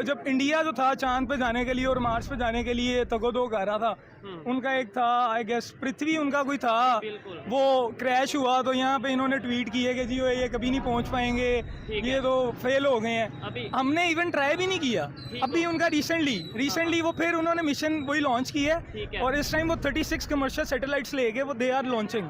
जब इंडिया जो था चांद पे जाने के लिए और मार्स पे जाने के लिए तगोदो कर रहा था, उनका एक था आई गेस पृथ्वी उनका कोई था, वो क्रैश हुआ तो यहाँ पे इन्होंने ट्वीट किए कि जी ये कभी नहीं पहुँच पाएंगे, ये तो फेल हो गए हैं। हमने इवन ट्राई भी नहीं किया। अभी उनका रिसेंटली वो फिर उन्होंने मिशन वही लॉन्च की है और इस टाइम वो 36 कमर्शियल सैटेलाइट्स लेके वो दे आर लॉन्चिंग।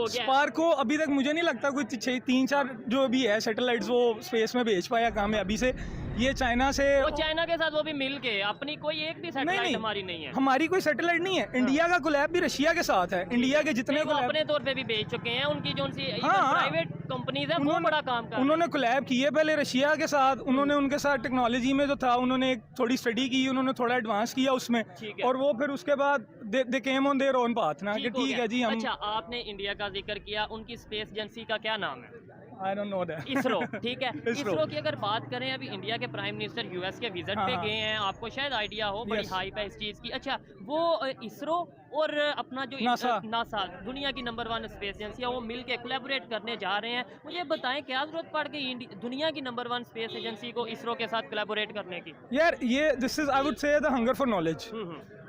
स्पार्क को अभी तक मुझे नहीं लगता कोई 3-4 जो भी है सैटेलाइट्स वो स्पेस में भेज पाया कामयाबी से। ये चाइना से, चाइना के साथ वो भी मिल के, अपनी कोई एक भी सैटेलाइट हमारी नहीं है। हमारी कोई सैटेलाइट नहीं है। इंडिया का कोलैब भी रशिया के साथ है। इंडिया के जितने अपने तौर पे भी भेज चुके हैं, उनकी जो प्राइवेट कंपनीज है वो बड़ा काम कर रही है। उन्होंने कोलैब किए पहले रशिया के साथ, उन्होंने उनके साथ टेक्नोलॉजी में जो था उन्होंने एक थोड़ी स्टडी की, उन्होंने थोड़ा एडवांस किया उसमें, और वो फिर उसके बाद they came on their own path ना कि ठीक है जी हम। अच्छा, आपने इंडिया का जिक्र किया, उनकी स्पेस एजेंसी का क्या नाम है? I don't know that. ISRO, ठीक है। इसरो की अगर बात करें, अभी इंडिया के प्राइम मिनिस्टर यूएस के विजिट पे गए हैं, आपको शायद आइडिया हो, बड़ी हाइप है इस चीज़ की। अच्छा, वो इसरो और अपना जो नासा दुनिया की नंबर 1 स्पेस एजेंसी है, वो मिलके कोलैबोरेट करने जा रहे हैं। मुझे बताएं क्या जरूरत पड़ गई दुनिया की नंबर 1 स्पेस एजेंसी को इसरो के साथ कोलैबोरेट करने की? यार ये this is I would say the hunger for knowledge,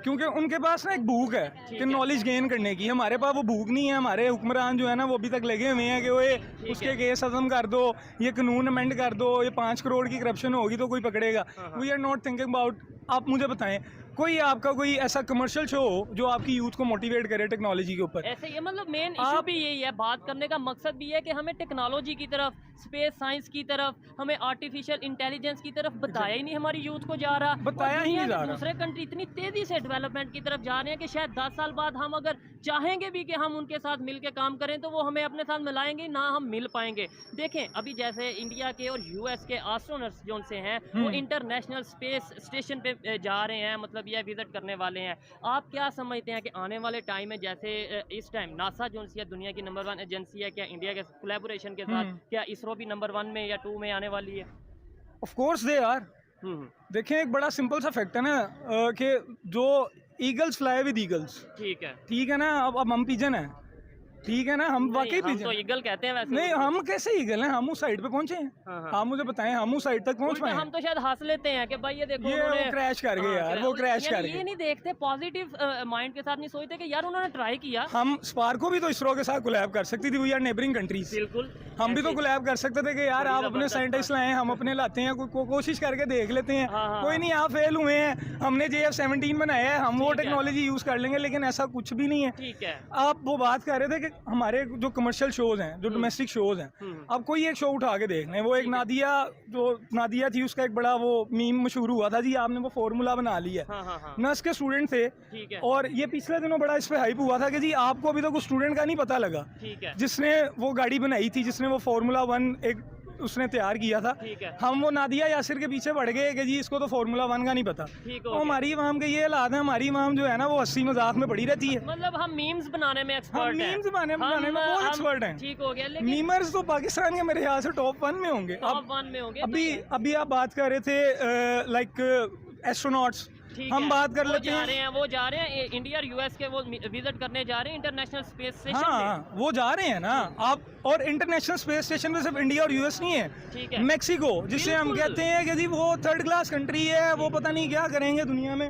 क्योंकि उनके पास ना एक भूख है कि नॉलेज गेन करने की। हमारे पास वो भूख नहीं है। हमारे हुक्मरान जो है ना वो अभी तक लगे हुए हैं कि वो उसके केस खत्म कर दो, ये कानून अमेंड कर दो, ये 5 करोड़ की करप्शन होगी तो कोई पकड़ेगा। We are not thinking about. आप मुझे बताएं कोई आपका कोई ऐसा कमर्शियल शो हो जो आपकी यूथ को मोटिवेट करे टेक्नोलॉजी के ऊपर। ऐसे ये मतलब मेन इशू भी यही है, बात करने का मकसद भी है कि हमें टेक्नोलॉजी की तरफ, स्पेस साइंस की तरफ, हमें आर्टिफिशियल इंटेलिजेंस की तरफ बताया ही नहीं हमारी यूथ को जा रहा। बताया ही नहीं जा रहा। दूसरे कंट्री इतनी तेजी से डेवलपमेंट की तरफ जा रहे हैं कि शायद 10 साल बाद हम अगर चाहेंगे भी कि हम उनके साथ मिल के काम करें तो वो हमें अपने साथ मिलाएंगे ना, हम मिल पाएंगे। देखें अभी जैसे इंडिया के और यूएस के एस्ट्रोनॉट्स जो से हैं वो इंटरनेशनल स्पेस स्टेशन पे जा रहे हैं, मतलब यह विजिट करने वाले हैं। आप क्या समझते हैं कि आने वाले टाइम में जैसे इस टाइम नासा जो दुनिया की नंबर 1 एजेंसी है, क्या इंडिया के कोलैबोरेशन के साथ क्या इसरो भी नंबर 1 में या 2 में आने वाली है? Of course they are. देखें एक बड़ा सिंपल सा फैक्ट है ना कि जो ईगल्स फ्लाई विद ईगल्स, ठीक है ना। अब हम पिजन है, ठीक है ना, हम वाकई पिजन तो ईगल कहते हैं वैसे। नहीं, हम कैसे ईगल हैं? हम उस साइड पे पहुंचे हैं। आप मुझे बताएं, हम उस साइड तक पहुंच पाए? हम तो शायद हंस लेते हैं कि भाई ये देखो वो क्रैश कर गए यार, वो क्रैश कर गए। ये नहीं देखते, पॉजिटिव माइंड के साथ नहीं सोचते कि यार उन्होंने ट्राई किया। हम स्पार्क को भी तो इसरो के साथ कोलैब कर सकती थी, वी आर नेबरिंग कंट्रीज। बिल्कुल, हम भी तो कोलैब कर सकते थे कि यार आप अपने साइंटिस्ट लाए, हम अपने लाते हैं, कोशिश करके देख लेते हैं। कोई नहीं, आप फेल हुए हैं, हमने JF-17 बनाया है, हम वो टेक्नोलॉजी यूज कर लेंगे। लेकिन ऐसा कुछ भी नहीं है। ठीक है, आप वो बात कर रहे थे कि हमारे जो कमर्शियल शोज हैं, जो डोमेस्टिक शोज हैं, अब कोई एक शो उठा के देख लें। वो एक नादिया थी, उसका एक बड़ा वो मीम मशहूर हुआ था जी, आपने वो फॉर्मूला बना लिया है। नर्स के स्टूडेंट थे और ये पिछले दिनों बड़ा इस पे हाइप हुआ था कि जी आपको अभी तक उस स्टूडेंट का नहीं पता लगा जिसने वो गाड़ी बनाई थी, जिसने वो फार्मूला 1 एक उसने तैयार किया था। हम वो नादिया यासिर के पीछे बढ़ गए कि जी इसको तो फार्मूला 1 का नहीं पता। तो हमारी इमाम के ये हालात है, हमारी इमाम जो है ना वो हंसी मजाक में पड़ी रहती है। मतलब हम मीम्स बनाने में एक्सपर्ट हैं। मीम्स बनाने में बहुत एक्सपर्ट हैं। ठीक हो गया, लेकिन मीमर्स तो पाकिस्तान के मेरे ख्याल से टॉप 1 में होंगे। अभी आप बात कर रहे थे लाइक एस्ट्रोनॉट्स, हम बात कर लेते हैं। वो जा रहे हैं इंडिया और यूएस के, वो विजिट करने जा रहे हैं इंटरनेशनल स्पेस स्टेशन। हाँ, वो जा रहे हैं ना आप। और इंटरनेशनल स्पेस स्टेशन में सिर्फ इंडिया और यूएस नहीं है, मैक्सिको जिसे हम कहते हैं कि जी वो 3rd क्लास कंट्री है, वो पता नहीं क्या करेंगे दुनिया में।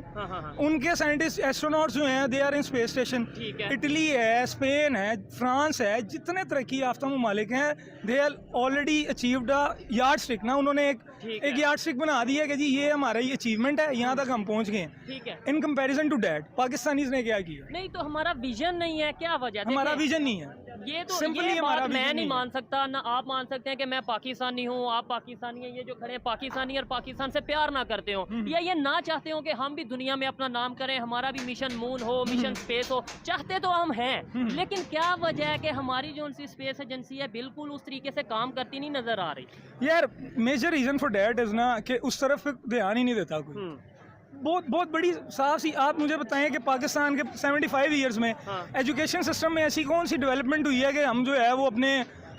उनके साइंटिस्ट एस्ट्रोनॉट्स जो हैं they are in space station. Italy है, स्पेन है, फ्रांस है, जितने तरक्की याफ्ता ममालिक हैं they are already achieved a yardstick ना। उन्होंने एक यार्ड स्टिक बना दी है कि जी ये हमारा ये अचीवमेंट है, यहाँ तक हम पहुँच गए। ठीक है, in comparison to that Pakistanis ने क्या किया? नहीं तो हमारा विजन नहीं है, क्या वजह? हमारा विजन नहीं है, ये तो सिंपली हमारा मैं नहीं मान सकता ना, आप मान सकते हैं कि मैं पाकिस्तानी हूँ, आप पाकिस्तानी हैं, ये जो खड़े हैं पाकिस्तानी और पाकिस्तान से प्यार ना करते हो या ये ना चाहते हो कि हम भी दुनिया में अपना नाम करें, हमारा भी मिशन मून हो, मिशन स्पेस हो। चाहते तो हम हैं, लेकिन क्या वजह है कि हमारी जो उनकी स्पेस एजेंसी है बिल्कुल उस तरीके से काम करती नहीं नजर आ रही? यार major reason for that is ना कि उस तरफ ध्यान ही नहीं देता कोई। बहुत बड़ी साफ सी आप मुझे बताएं कि पाकिस्तान के 75 ईयर्स में एजुकेशन सिस्टम में ऐसी कौन सी डेवलपमेंट हुई है कि हम जो है वो अपने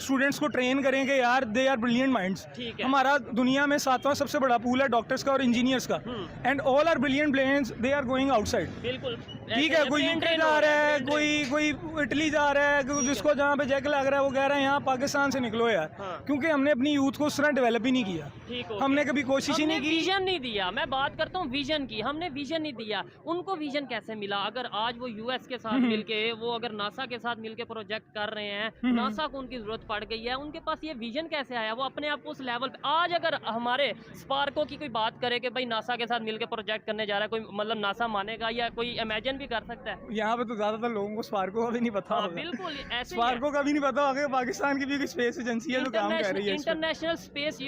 स्टूडेंट्स को ट्रेन करें कि यार दे आर ब्रिलियंट माइंड्स। हमारा दुनिया में 7वां सबसे बड़ा पूल है डॉक्टर्स का और इंजीनियर्स का, and all are brilliant brains, they are going outside. बिल्कुल, ठीक है, कोई यूके जा रहा है, कोई इटली जा रहा है, जिसको जहाँ पे जैक लग रहा है वो कह रहा है यहाँ पाकिस्तान से निकलो यार। क्योंकि हमने अपनी यूथ को उस तरह डेवलप ही नहीं किया, हमने कभी कोशिश ही नहीं की, विजन नहीं दिया। मैं बात करता हूँ विजन की, हमने विजन नहीं दिया। उनको विजन कैसे मिला? अगर आज वो यूएस के साथ मिलके, वो अगर नासा के साथ मिलके प्रोजेक्ट कर रहे हैं, नासा को उनकी जरूरत पड़ गई है, उनके पास ये विजन कैसे आया? वो अपने आप को उस लेवल पे, आज अगर हमारे स्पार्को की कोई बात करे कि भाई नासा के साथ मिलकर प्रोजेक्ट करने जा रहा है, कोई मतलब नासा मानेगा या कोई इमेजिन भी कर सकता है? यहाँ पे तो ज्यादातर लोगों को स्पार्को का भी नहीं पता। बिल्कुल ऐसे स्पार्को का भी नहीं पता होगा। पाकिस्तान की भी कोई स्पेस एजेंसी है जो काम कर रही है, इंटरनेशनल स्पेस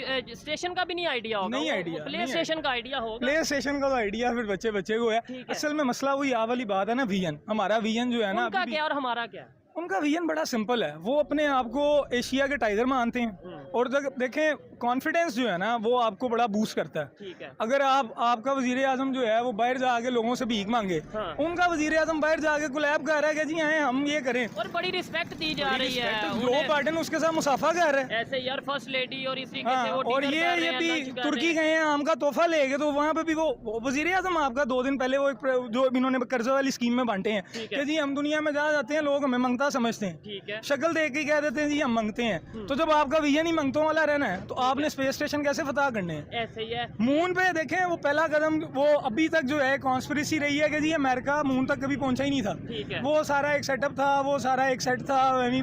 स्टेशन का भी नहीं आइडिया होगा। नहीं आइडिया, प्ले स्टेशन का आइडिया होगा, प्ले स्टेशन का तो आइडिया फिर बच्चे को है। असल में मसला वही आ वाली बात है ना, विजन। हमारा विजन जो है ना, उनका क्या और हमारा क्या? उनका विजन बड़ा सिंपल है। वो अपने आप को एशिया के टाइगर मानते हैं, और देखें कॉन्फिडेंस जो है ना वो आपको बड़ा बूस्ट करता है। ठीक है। अगर आपका वजीर आजम जो है वो बाहर जाके लोगों से भीख मांगे, उनका वजीर आजम बाहर जाके गुलाब कह रहा है कि जी आए हम ये करें, और बड़ी रिस्पेक्ट दी जा रही है। जो बाइडेन उसके साथ मुसाफा कर रहे हैं ऐसे यार, फर्स्ट लेडी और इसी के से वो और ये भी तुर्की गए हैं, आम का तोहफा ले गए, तो वहाँ पे भी वो वजीर आजम आपका 2 दिन पहले वो जो इन्होंने कर्जा वाली स्कीम में बांटे हैं कि जी हम दुनिया में जहाँ जाते हैं लोग हमें मंगता समझते हैं, शक्ल देख के कह देते हैं जी हम मंगते हैं। तो जब आपका विजन ही मंगतों वाला रहना है तो आपने स्पेस स्टेशन कैसे फतह करने हैं? ऐसे ही है। मून पे देखें वो पहला कदम, वो अभी तक जो है कॉन्स्पिरेसी रही है कि जी अमेरिका मून तक कभी पहुंचा ही नहीं था। वो सारा एक सेटअप था, वो सारा एक सेट था,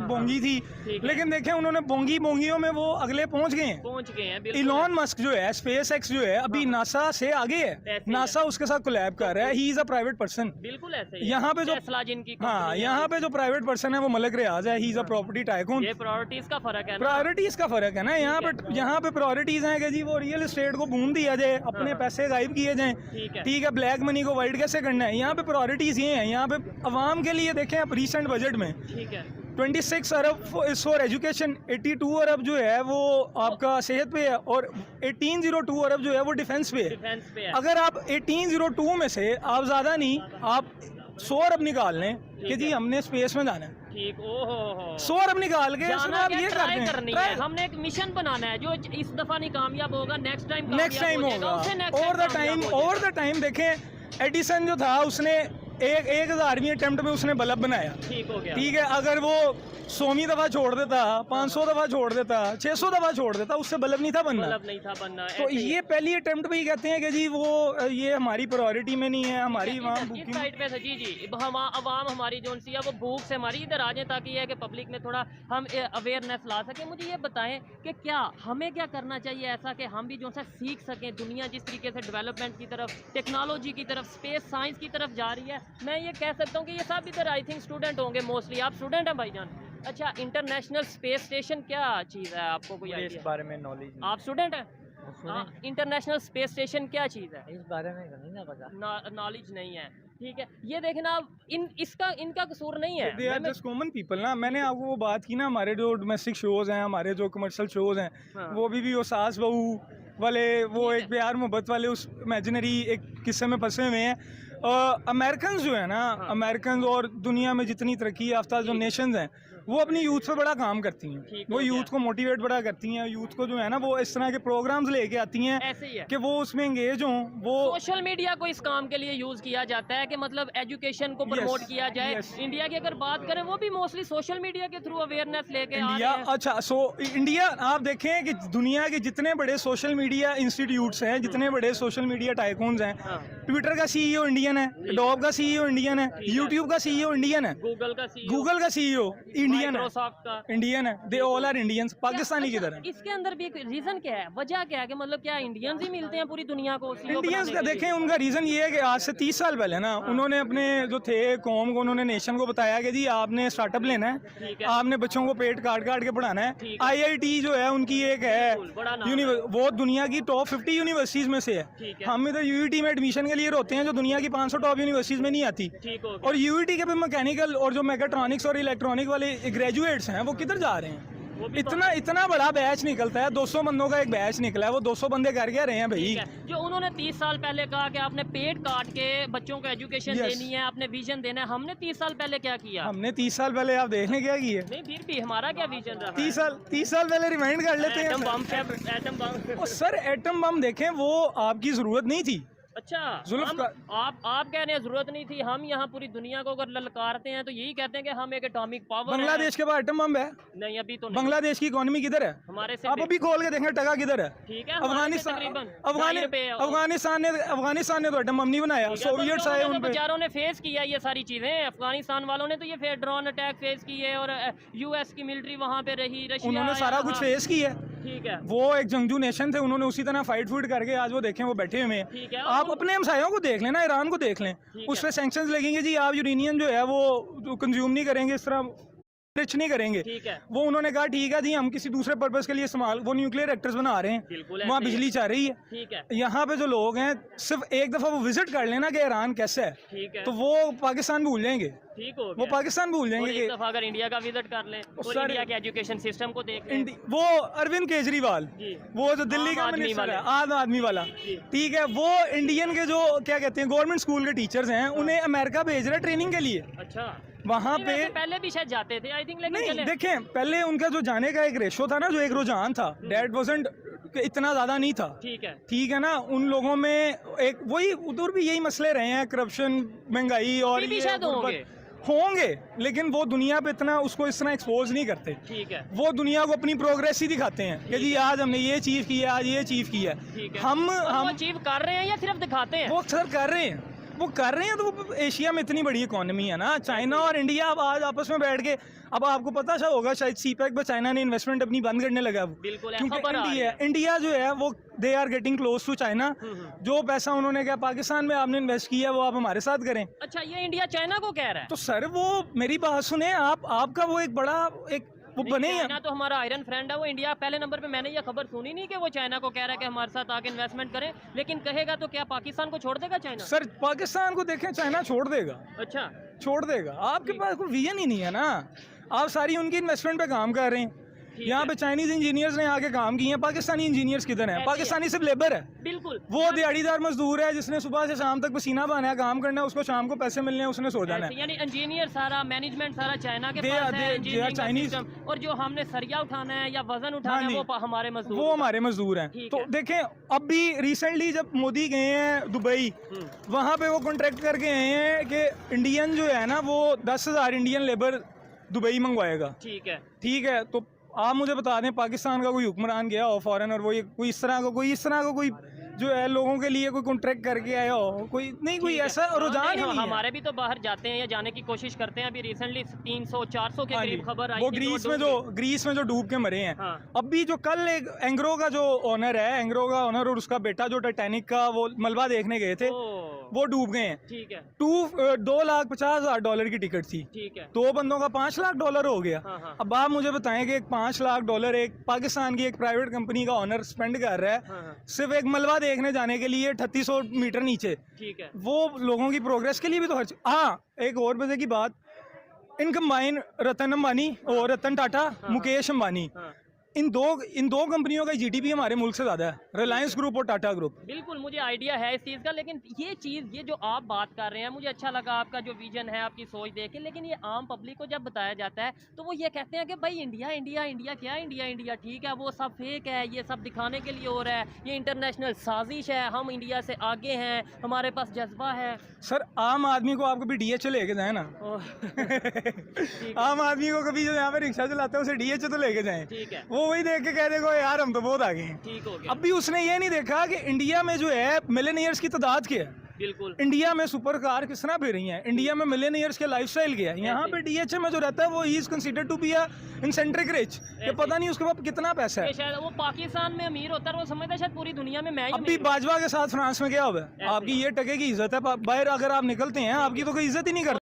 बोंगी थी। लेकिन देखें उन्होंने बोंगियों में वो अगले पहुंच गए हैं। इलॉन मस्क जो है, स्पेस एक्स जो है, अभी नासा से आगे है। नासा उसके साथ कोलैब कर रहा है। He is a private person. बिल्कुल ऐसे यहाँ पे जो यहाँ पे जो प्राइवेट पर्सन है वो मलक रियाज है। He is a property tycoon. ये प्रायोरिटीज का फर्क है, प्रायोरिटीज का फर्क है ना। यहाँ पे प्रायोरिटीज हैं कि जी वो रियल एस्टेट को बूम दिया जाए, अपने पैसे गायब किए जाएं, ठीक है, ब्लैक मनी को वाइट कैसे करना है। यहाँ पे प्रायोरिटीज ये हैं। यहाँ पे अवाम के लिए देखें आप रिसेंट बजट में 26 अरब फॉर एजुकेशन, 82 अरब जो है वो आपका सेहत पे है, और 1802 अरब जो है वो डिफेंस पे है। अगर आप 1802 में से आप ज्यादा नहीं, आप 100 अरब निकाल लें कि जी हमने स्पेस में जाना है, ठीक, ओहो 100 अरब निकाल के आप ये करनी है। हमने एक मिशन बनाना है जो इस दफा नहीं कामयाब होगा, नेक्स्ट टाइम होगा। और द टाइम देखें एडिसन जो था उसने 1000वीं अटेम्प्ट में उसने बल्ब बनाया, ठीक हो गया। ठीक है, अगर वो 100वीं दफा छोड़ देता, 500 दफा छोड़ देता, 600 दफा छोड़ देता, उससे बल्ब नहीं था बनना। तो ये पहली अटेम्प्ट पे ही कहते हैं कि जी वो ये हमारी प्रायोरिटी में नहीं है, हमारी इस साइड पे जी अवाम हमारी जो सी है वो भूख से हमारी इधर आ जाए, ताकि ये है कि पब्लिक में थोड़ा हम अवेयरनेस ला सकें। मुझे ये बताएं कि क्या हमें क्या करना चाहिए ऐसा कि हम भी जो है सीख सकें। दुनिया जिस तरीके से डेवलपमेंट की तरफ, टेक्नोलॉजी की तरफ, स्पेस साइंस की तरफ जा रही है, मैं ये कह सकता हूँ कि ये सब इधर आई थिंक स्टूडेंट होंगे मोस्टली। आप स्टूडेंट हैं भाईजान? अच्छा, इंटरनेशनल स्पेस स्टेशन क्या चीज़ है, आपको कोई इस बारे में नॉलेज? आप स्टूडेंट हैं? इंटरनेशनल स्पेस स्टेशन क्या चीज़ है? इस बारे में नहीं ना पता, नॉलेज नहीं है। ठीक है, ये देखना इनका कसूर नहीं है, they are just common people ना। मैंने आपको वो बात की ना, हमारे जो डोमेस्टिक शोज हैं, हमारे जो कमर्शियल शोज हैं, वो भी वो सास बहू वाले, वो एक प्यार मोहब्बत वाले उस इमेजिनरी एक किस्से में फंसे हुए हैं। अमेरिकन जो है ना, अमेरिकन और दुनिया में जितनी तरक्की याफ्ता जो नेशंस हैं वो अपनी यूथ पे बड़ा काम करती हैं। वो यूथ को मोटिवेट बड़ा करती हैं, यूथ को जो है ना वो इस तरह के प्रोग्राम्स लेके आती हैं कि वो उसमें एंगेज हों। वो सोशल मीडिया को इस काम के लिए यूज किया जाता है कि मतलब एजुकेशन को प्रमोट किया जाए। इंडिया की अगर बात करें वो भी मोस्टली सोशल मीडिया के थ्रू अवेयरनेस लेके आ रहे हैं। अच्छा, इंडिया आप देखें कि दुनिया के जितने बड़े सोशल मीडिया इंस्टीट्यूट्स हैं, जितने बड़े सोशल मीडिया टाइकून्स हैं, ट्विटर का CEO इंडियन है, एडोब का CEO इंडियन है, यूट्यूब का CEO इंडियन है, गूगल का CEO इंडियन है, they all are Indians. Pakistani की तरह इसके अंदर भी एक रीजन क्या है, वजह क्या है कि मतलब क्या इंडियंस ही मिलते हैं पूरी दुनिया को? इंडियंस का देखें, उनका रीजन ये है कि आज से 30 साल पहले ना उन्होंने अपने जो थे कौम को, उन्होंने नेशन को बताया कि जी आपने स्टार्टअप लेना है, आपने बच्चों को पेट काट के पढ़ाना है। IIT जो है उनकी एक है, वो दुनिया की टॉप 50 यूनिवर्सिटीज में से है। हम इधर UET में एडमिशन के लिए रोते हैं जो दुनिया की 500 टॉप यूनिवर्सिटीज में नहीं आती। और UET के भी मैकेनिकल और जो मैकेट्रॉनिक्स और इलेक्ट्रॉनिक वाले ग्रेजुएट्स हैं वो किधर जा रहे हैं? इतना बड़ा बैच निकलता है, 200 बंदों का एक बैच निकला है, वो 200 बंदे कर क्या रहे हैं भाई? जो उन्होंने 30 साल पहले कहा कि आपने पेट काट के बच्चों को एजुकेशन देनी है, आपने विजन देना है, हमने 30 साल पहले क्या किया? हमने 30 साल पहले आप देख लें क्या किया? नहीं, फिर भी हमारा क्या विजन रहा? 30 साल पहले रिमाइंड कर लेते हैं। Atom bomb sir atom bomb देखें वो आपकी जरूरत नहीं थी। अच्छा, जुल्फ़कार आप कह रहे हैं जरूरत नहीं थी, हम यहाँ पूरी दुनिया को अगर ललकारते हैं तो यही कहते हैं कि हम एक एटॉमिक पावर बांग्लादेश के पास एटम बम है? नहीं अभी तो नहीं। बांग्लादेश की इकोनॉमी किधर है? हमारे से आप अभी खोल के देखें टका किधर है? ठीक है, अफगानिस्तान ने तो एटम बम नहीं बनाया, सोवियट्स आए उन पे। बेचारों ने फेस किया ये सारी चीजें, अफगानिस्तान वालों ने तो ये फिर ड्रोन अटैक फेस किए और यूएस की मिलिट्री वहाँ पे रही, रशिया उन्होंने सारा कुछ फेस किया। ठीक है, वो एक जंगजू नेशन थे, उन्होंने उसी तरह फाइट फूट करके आज वो देखें वो बैठे हुए ठीक है। हैं। आप अपने हमसायों को देख लें ना, ईरान को देख लें, उस पर सैंक्शंस लगेंगे जी, आप यूरेनियम जो है वो कंज्यूम नहीं करेंगे, इस तरह रिच नहीं करेंगे। ठीक है, वो उन्होंने कहा ठीक है जी, हम किसी दूसरे पर्पस के लिए इस्तेमाल, वो न्यूक्लियर रिएक्टर्स बना रहे हैं, बिल्कुल वहाँ बिजली चाह रही है। ठीक है, यहाँ पे जो लोग हैं सिर्फ एक दफा वो विजिट कर लेना कि ईरान कैसा है, ठीक है, तो वो पाकिस्तान भूल जाएंगे, ठीक हो वो गया। पाकिस्तान भूल और जाएंगे एक दफा अगर इंडिया का विजिट कर लें और सारे- इंडिया के एजुकेशन सिस्टम को देख लें, वो अरविंद केजरीवाल, जी, वो जो दिल्ली आम का आदमी मिनिस्टर वाले। है, आम आदमी वाला, जी। ठीक है, वो इंडियन के जो क्या कहते हैं गवर्नमेंट स्कूल के टीचर्स हैं, उन्हें अमेरिका भेज रहे हैं ट्रेनिंग के लिए। अच्छा, वहाँ नहीं, पे वैसे पहले भी शायद जाते थे आई थिंक, लेकिन नहीं चले। देखें, पहले उनका जो जाने का एक रेशो था ना, जो एक रुझान था, डेट वाजंट इतना ज्यादा नहीं था। ठीक है, ठीक है ना, उन लोगों में एक वही उधर भी यही मसले रहे हैं, करप्शन, महंगाई और अभी भी ये शायद होंगे, लेकिन वो दुनिया पे इतना उसको इस तरह एक्सपोज नहीं करते। ठीक है, वो दुनिया को अपनी प्रोग्रेस ही दिखाते हैं कि जी आज हमने ये अचीव किया, आज ये अचीव किया। ठीक है। हम अचीव कर रहे हैं या सिर्फ दिखाते हैं? वो अक्सर कर रहे हैं, वो कर रहे हैं। तो वो एशिया में इतनी बड़ी इकोनॉमी है ना, चाइना और इंडिया अब आज आपस में बैठ के, अब आपको पता सा होगा शायद सीपैक में चाइना ने इन्वेस्टमेंट अपनी बंद करने लगा अब, बिल्कुल, क्योंकि खबर आ रही है। इंडिया जो है वो they are getting close to China. जो पैसा उन्होंने क्या पाकिस्तान में आपने इन्वेस्ट किया वो आप हमारे साथ करें। अच्छा, ये इंडिया चाइना को कह रहा है? तो सर वो मेरी बात सुने, आपका वो एक बड़ा एक वो नहीं, बने चाइना तो हमारा आयरन फ्रेंड है, वो इंडिया पहले नंबर पे। मैंने ये खबर सुनी नहीं कि वो चाइना को कह रहा है कि हमारे साथ आके इन्वेस्टमेंट करें, लेकिन कहेगा तो क्या पाकिस्तान को छोड़ देगा चाइना? सर पाकिस्तान को देखें, चाइना छोड़ देगा, अच्छा, छोड़ देगा। आपके पास कोई विजन ही नहीं है ना, आप सारी उनकी इन्वेस्टमेंट पे काम कर रहे हैं। यहाँ पे चाइनीज इंजीनियर्स ने आके काम किए हैं, पाकिस्तानी इंजीनियर्स किधर हैं? पाकिस्तानी सिर्फ लेबर है, बिल्कुल। वो दिहाड़ीदार मजदूर है जिसने सुबह से शाम तक पसीना बहाना है, काम करना है, उसको शाम को पैसे मिलने हैं, उसने सो जाना है। यानी इंजीनियर सारा, मैनेजमेंट सारा चाइना के They पास are- है, they are engineering का Chinese। system, और जो हमने सरिया उठाना है या वजन उठाना हाँ है जी। वो हमारे मजदूर, वो हमारे मजदूर हैं। ठीक तो है। देखें, अब भी रिसेंटली जब मोदी गए हैं दुबई, वहाँ पे वो कॉन्ट्रैक्ट करके आए हैं कि इंडियन जो है ना वो 10,000 इंडियन लेबर दुबई मंगवाएगा। ठीक है, ठीक है, तो आप मुझे बता दें पाकिस्तान का कोई हुक्मरान गया हो फॉरेन और वो ये कोई इस तरह का कोई जो है लोगों के लिए कोई कॉन्ट्रैक्ट करके आया हो, कोई नहीं, कोई ऐसा रुझान ही नहीं है। हमारे भी तो बाहर जाते हैं या जाने की कोशिश करते हैं। अभी रिसेंटली 300-400 के हाँ जी, करीब खबर आई वो थी कि ग्रीस में जो डूब के मरे हैं। हाँ। अभी जो कल एक एंग्रो का जो ओनर है, एंग्रो का ओनर और उसका बेटा जो टाइटैनिक का वो मलबा देखने गए थे, वो डूब गए हैं। ठीक है, $2,50,000 की टिकट थी, ठीक है, 2 बंदों का $5 लाख हो गया। हाँ, हाँ। अब आप मुझे बताएं कि $5 लाख एक पाकिस्तान की एक प्राइवेट कंपनी का ओनर स्पेंड कर रहा है हाँ, हाँ। सिर्फ एक मलबा देखने जाने के लिए 3800 मीटर नीचे। ठीक है, वो लोगों की प्रोग्रेस के लिए भी तो खर्च। हाँ, एक और मजे की बात, इन कंबाइन रतन अंबानी और रतन टाटा, मुकेश अंबानी, हाँ। इन दो कंपनियों का जीडीपी हमारे मुल्क से ज्यादा है, रिलायंस ग्रुप और टाटा ग्रुप। बिल्कुल, मुझे आइडिया है इस चीज़ का, लेकिन ये चीज़, ये जो आप बात कर रहे हैं, मुझे अच्छा लगा आपका जो विजन है, आपकी सोच देख के। लेकिन ये आम पब्लिक को जब बताया जाता है तो वो ये कहते हैं कि भाई इंडिया इंडिया इंडिया क्या इंडिया इंडिया, ठीक है, वो सब फेक है, ये सब दिखाने के लिए हो रहा है, ये इंटरनेशनल साजिश है, हम इंडिया से आगे हैं, हमारे पास जज्बा है। सर आम आदमी को आप कभी डीएच लेके जाए ना आम आदमी को कभी जो यहाँ पे रिक्शा चलाते हैं उसे डीएच तो लेके जाएं, ठीक है, वो वही देख के कह देखो यार हम तो बहुत आगे हैं। ठीक हो गया, अभी उसने ये नहीं देखा कि इंडिया में जो है मिलेनियर्स की तादाद क्या है, बिल्कुल, इंडिया में सुपर कार किस तरह फिर रही हैं, इंडिया में मिलेनियर्स के लाइफस्टाइल क्या है। यहाँ पे डीएच में जो रहता है वो is considered to be eccentric rich, ये पता नहीं उसके पास कितना पैसा है। ये शायद वो पाकिस्तान में अमीर होता है, वो समझता है शायद पूरी दुनिया में मैं ही अभी अमीर हूँ। बाजवा के साथ फ्रांस में क्या हुआ है, आपकी ये टके की इज्जत है, बाहर अगर आप निकलते हैं आपकी तो कोई इज्जत ही नहीं करता।